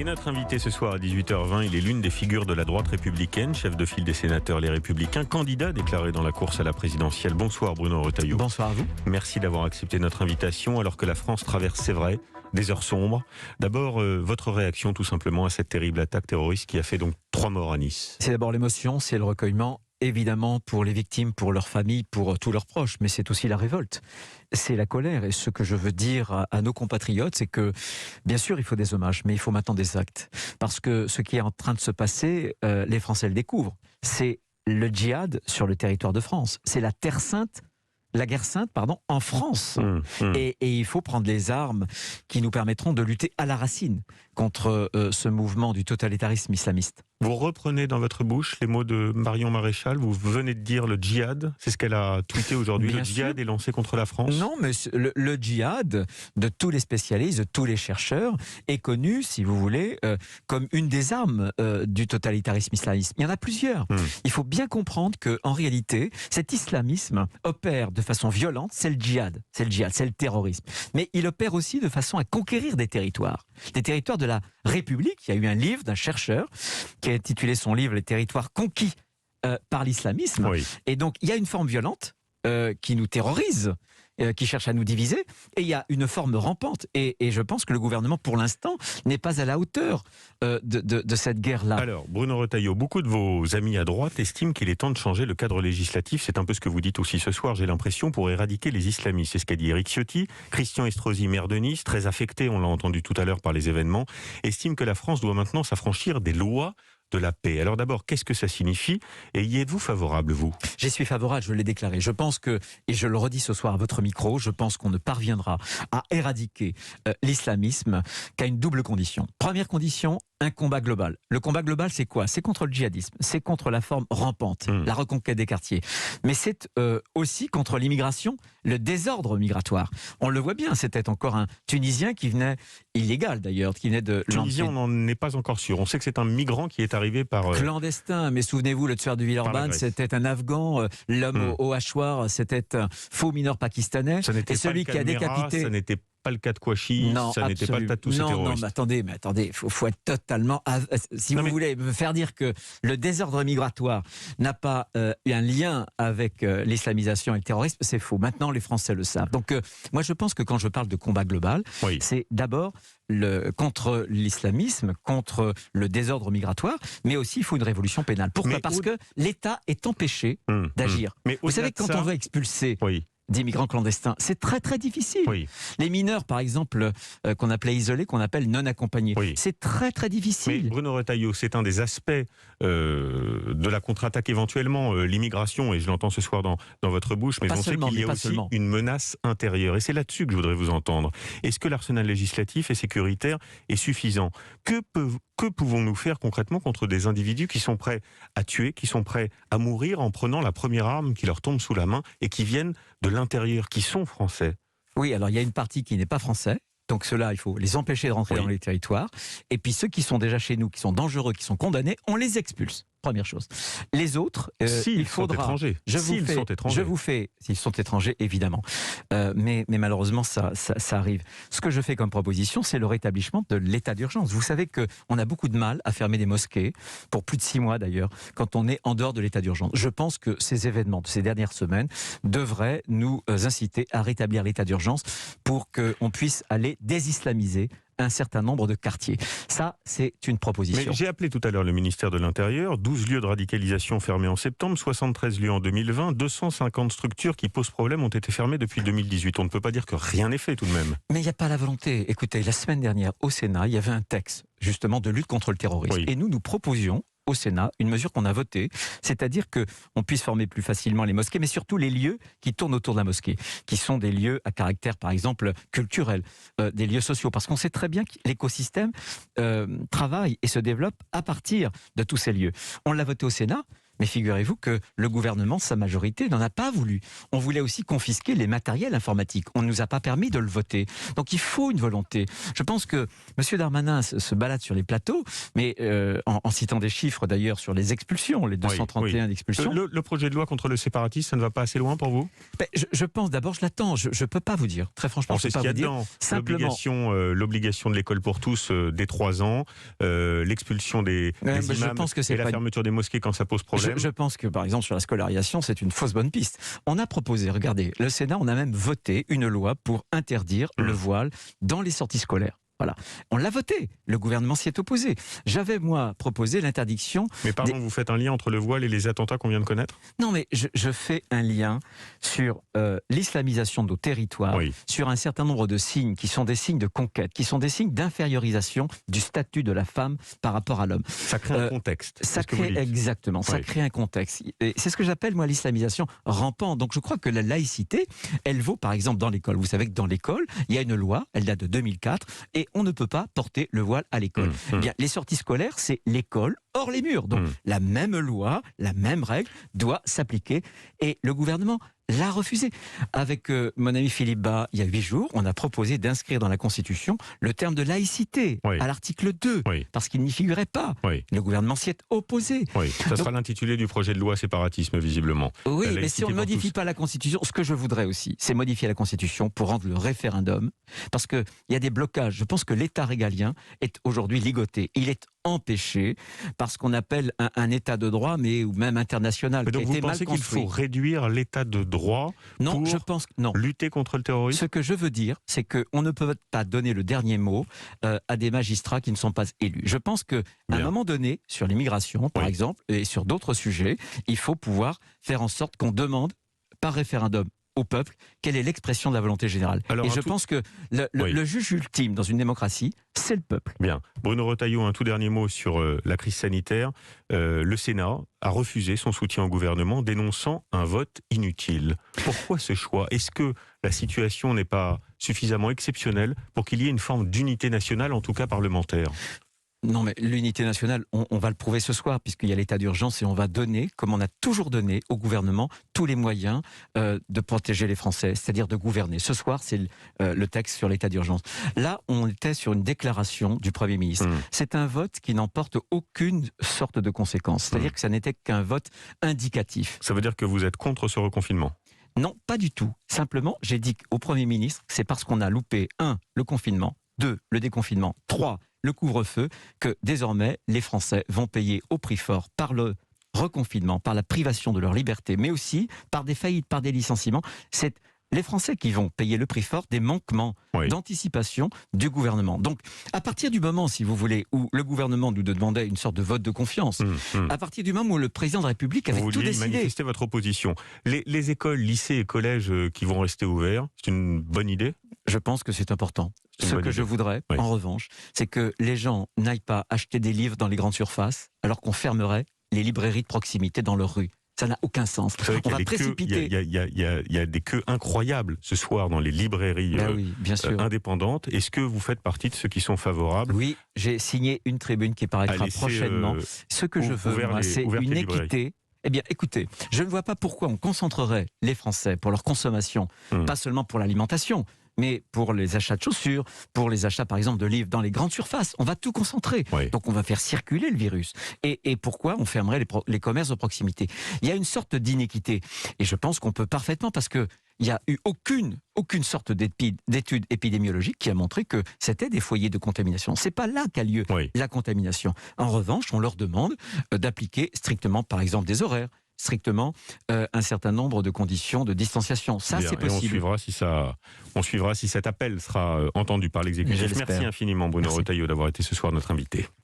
Et notre invité ce soir à 18h20, il est l'une des figures de la droite républicaine, chef de file des sénateurs Les Républicains, candidat déclaré dans la course à la présidentielle. Bonsoir Bruno Retailleau. Bonsoir à vous. Merci d'avoir accepté notre invitation alors que la France traverse, c'est vrai, des heures sombres. D'abord, votre réaction tout simplement à cette terrible attaque terroriste qui a fait donc 3 morts à Nice. C'est d'abord l'émotion, c'est le recueillement, évidemment pour les victimes, pour leurs familles, pour tous leurs proches, mais c'est aussi la révolte. C'est la colère. Et ce que je veux dire à nos compatriotes, c'est que, bien sûr, il faut des hommages, mais il faut maintenant des actes. Parce que ce qui est en train de se passer, les Français le découvrent. C'est le djihad sur le territoire de France. C'est la Terre Sainte, la guerre sainte, en France. Et il faut prendre les armes qui nous permettront de lutter à la racine contre ce mouvement du totalitarisme islamiste. Vous reprenez dans votre bouche les mots de Marion Maréchal. Vous venez de dire le djihad. C'est ce qu'elle a tweeté aujourd'hui. Bien le djihad sûr. est lancé contre la France. Non, mais le djihad, de tous les spécialistes, de tous les chercheurs, est connu, si vous voulez, comme une des armes du totalitarisme islamiste. Il y en a plusieurs. Il faut bien comprendre qu'en réalité, cet islamisme opère de façon violente, c'est le djihad, c'est le terrorisme. Mais il opère aussi de façon à conquérir des territoires de la République. Il y a eu un livre d'un chercheur qui a intitulé son livre « Les territoires conquis par l'islamisme ». Oui. Et donc, il y a une forme violente qui nous terrorise, qui cherche à nous diviser, et il y a une forme rampante. Et je pense que le gouvernement, pour l'instant, n'est pas à la hauteur de cette guerre-là. Alors, Bruno Retailleau, beaucoup de vos amis à droite estiment qu'il est temps de changer le cadre législatif. C'est un peu ce que vous dites aussi ce soir, j'ai l'impression, pour éradiquer les islamistes. C'est ce qu'a dit Éric Ciotti. Christian Estrosi, maire de Nice, très affecté, on l'a entendu tout à l'heure par les événements, estime que la France doit maintenant s'affranchir des lois de la paix. Alors d'abord, qu'est-ce que ça signifie et y êtes-vous favorable, vous? J'y suis favorable, je l'ai déclaré. Je pense que, et je le redis ce soir à votre micro, je pense qu'on ne parviendra à éradiquer l'islamisme qu'à une double condition. Première condition, un combat global. Le combat global, c'est quoi? C'est contre le djihadisme, c'est contre la forme rampante, la reconquête des quartiers. Mais c'est aussi contre l'immigration, le désordre migratoire. On le voit bien, c'était encore un Tunisien qui venait, illégal d'ailleurs, qui venait de... Tunisien, on n'en est pas encore sûr. On sait que c'est un migrant qui est arrivé par... Clandestin, mais souvenez-vous, le tueur de Villeurbanne, c'était un Afghan, l'homme au hachoir, c'était un faux mineur pakistanais, et celui qui a décapité... Ça n'était pas le cas de Kouachi, ça n'était pas le cas de tous ces terroristes. Non, mais attendez, il faut être totalement... Si vous voulez me faire dire que le désordre migratoire n'a pas eu un lien avec l'islamisation et le terrorisme, c'est faux. Maintenant, les Français le savent. Donc, moi, je pense que quand je parle de combat global, c'est d'abord contre l'islamisme, contre le désordre migratoire, mais aussi il faut une révolution pénale. Pourquoi? Parce que l'État est empêché d'agir. Vous savez, quand on veut expulser... des migrants clandestins, c'est très très difficile. Les mineurs, par exemple, qu'on appelait isolés, qu'on appelle non accompagnés, c'est très très difficile. Mais Bruno Retailleau, c'est un des aspects de la contre-attaque éventuellement, l'immigration, et je l'entends ce soir dans votre bouche, mais on sait qu'il y a aussi une menace intérieure. Et c'est là-dessus que je voudrais vous entendre. Est-ce que l'arsenal législatif et sécuritaire est suffisant? Que pouvons-nous faire concrètement contre des individus qui sont prêts à tuer, qui sont prêts à mourir en prenant la première arme qui leur tombe sous la main et qui viennent de l'intérieur, qui sont français? Oui, alors il y a une partie qui n'est pas français. Donc ceux-là, il faut les empêcher de rentrer dans les territoires. Et puis ceux qui sont déjà chez nous, qui sont dangereux, qui sont condamnés, on les expulse. Première chose. Les autres, il faudra... Sont étrangers. S'ils sont étrangers, évidemment. Mais malheureusement, ça arrive. Ce que je fais comme proposition, c'est le rétablissement de l'état d'urgence. Vous savez qu'on a beaucoup de mal à fermer des mosquées, pour plus de 6 mois d'ailleurs, quand on est en dehors de l'état d'urgence. Je pense que ces événements de ces dernières semaines devraient nous inciter à rétablir l'état d'urgence pour qu'on puisse aller désislamiser un certain nombre de quartiers. Ça, c'est une proposition. Mais j'ai appelé tout à l'heure le ministère de l'Intérieur, 12 lieux de radicalisation fermés en septembre, 73 lieux en 2020, 250 structures qui posent problème ont été fermées depuis 2018. On ne peut pas dire que rien n'est fait tout de même. Mais il n'y a pas la volonté. Écoutez, la semaine dernière, au Sénat, il y avait un texte justement de lutte contre le terrorisme. Et nous proposions au Sénat une mesure qu'on a votée, c'est-à-dire qu'on puisse former plus facilement les mosquées, mais surtout les lieux qui tournent autour de la mosquée, qui sont des lieux à caractère, par exemple, culturel, des lieux sociaux, parce qu'on sait très bien que l'écosystème travaille et se développe à partir de tous ces lieux. On l'a voté au Sénat, Mais figurez-vous que le gouvernement, sa majorité, n'en a pas voulu. On voulait aussi confisquer les matériels informatiques. On ne nous a pas permis de le voter. Donc il faut une volonté. Je pense que M. Darmanin se balade sur les plateaux, mais en citant des chiffres d'ailleurs sur les expulsions, les 231 expulsions. Le projet de loi contre le séparatisme, ça ne va pas assez loin pour vous? Je pense, d'abord, je l'attends. Je ne peux pas vous dire. Très franchement, je ne peux pas vous dire. Simplement, l'obligation de l'école pour tous dès 3 ans, l'expulsion des imams et la fermeture des mosquées quand ça pose problème. Je pense que, par exemple, sur la scolarisation, c'est une fausse bonne piste. On a proposé, regardez, le Sénat, on a même voté une loi pour interdire le voile dans les sorties scolaires. Voilà. On l'a voté. Le gouvernement s'y est opposé. J'avais, moi, proposé l'interdiction... Mais pardon, vous faites un lien entre le voile et les attentats qu'on vient de connaître? Non, mais je fais un lien sur l'islamisation de nos territoires, sur un certain nombre de signes qui sont des signes de conquête, qui sont des signes d'infériorisation du statut de la femme par rapport à l'homme. Ça crée un contexte. Exactement, ça crée un contexte. Et c'est ce que j'appelle, moi, l'islamisation rampante. Donc je crois que la laïcité, elle vaut, par exemple, dans l'école. Vous savez que dans l'école, il y a une loi, elle date de 2004, et on ne peut pas porter le voile à l'école. Eh bien, les sorties scolaires, c'est l'école hors les murs. Donc, la même loi, la même règle doit s'appliquer. Et le gouvernement l'a refusé. Avec mon ami Philippe Bas, il y a 8 jours, on a proposé d'inscrire dans la Constitution le terme de laïcité à l'article 2, parce qu'il n'y figurait pas. Le gouvernement s'y est opposé. Ça sera l'intitulé du projet de loi séparatisme, visiblement. Oui, mais si on ne modifie pas la Constitution, ce que je voudrais aussi, c'est modifier la Constitution pour rendre le référendum, parce qu'il y a des blocages. Je pense que l'État régalien est aujourd'hui ligoté. Il est empêché par ce qu'on appelle un État de droit, mais ou même international. Mais donc vous pensez qu'il faut réduire l'État de droit pour lutter contre le terrorisme? Ce que je veux dire, c'est qu'on ne peut pas donner le dernier mot à des magistrats qui ne sont pas élus. Je pense qu'à un moment donné, sur l'immigration, par exemple, et sur d'autres sujets, il faut pouvoir faire en sorte qu'on demande par référendum au peuple quelle est l'expression de la volonté générale. Alors, et je pense que le juge ultime dans une démocratie, c'est le peuple. Bien. Bruno Retailleau, un tout dernier mot sur la crise sanitaire. Le Sénat a refusé son soutien au gouvernement, dénonçant un vote inutile. Pourquoi ce choix? Est-ce que la situation n'est pas suffisamment exceptionnelle pour qu'il y ait une forme d'unité nationale, en tout cas parlementaire? Non, mais l'unité nationale, on va le prouver ce soir, puisqu'il y a l'état d'urgence, et on va donner, comme on a toujours donné au gouvernement, tous les moyens de protéger les Français, c'est-à-dire de gouverner. Ce soir, c'est le texte sur l'état d'urgence. Là, on était sur une déclaration du Premier ministre. C'est un vote qui n'emporte aucune sorte de conséquence. C'est-à-dire que ça n'était qu'un vote indicatif. Ça veut dire que vous êtes contre ce reconfinement? Non, pas du tout. Simplement, j'ai dit au Premier ministre, c'est parce qu'on a loupé 1, le confinement, 2, le déconfinement, 3, le couvre-feu, que désormais les Français vont payer au prix fort par le reconfinement, par la privation de leur liberté, mais aussi par des faillites, par des licenciements. C'est les Français qui vont payer le prix fort des manquements d'anticipation du gouvernement. Donc, à partir du moment, si vous voulez, où le gouvernement nous demandait une sorte de vote de confiance, à partir du moment où le président de la République avait tout décidé... manifester votre opposition. Les écoles, lycées et collèges qui vont rester ouverts, c'est une bonne idée? Je pense que c'est important. Ce que je voudrais, en revanche, c'est que les gens n'aillent pas acheter des livres dans les grandes surfaces, alors qu'on fermerait les librairies de proximité dans leurs rues. Ça n'a aucun sens. On va précipiter. Il y a des queues incroyables ce soir dans les librairies indépendantes. Est-ce que vous faites partie de ceux qui sont favorables? Oui, j'ai signé une tribune qui paraîtra prochainement. Ce que je veux, c'est une équité. Eh bien, écoutez, je ne vois pas pourquoi on concentrerait les Français pour leur consommation, pas seulement pour l'alimentation, mais pour les achats de chaussures, pour les achats par exemple de livres dans les grandes surfaces. On va tout concentrer. Donc on va faire circuler le virus. Et pourquoi on fermerait les commerces de proximité? Il y a une sorte d'inéquité. Et je pense qu'on peut parfaitement, parce qu'il n'y a eu aucune sorte d'étude épidémiologique qui a montré que c'était des foyers de contamination. C'est pas là qu'a lieu la contamination. En revanche, on leur demande d'appliquer strictement, par exemple, des horaires, strictement un certain nombre de conditions de distanciation. Ça, c'est possible. On suivra si cet appel sera entendu par l'exécutif. Merci infiniment, Bruno Retailleau, d'avoir été ce soir notre invité.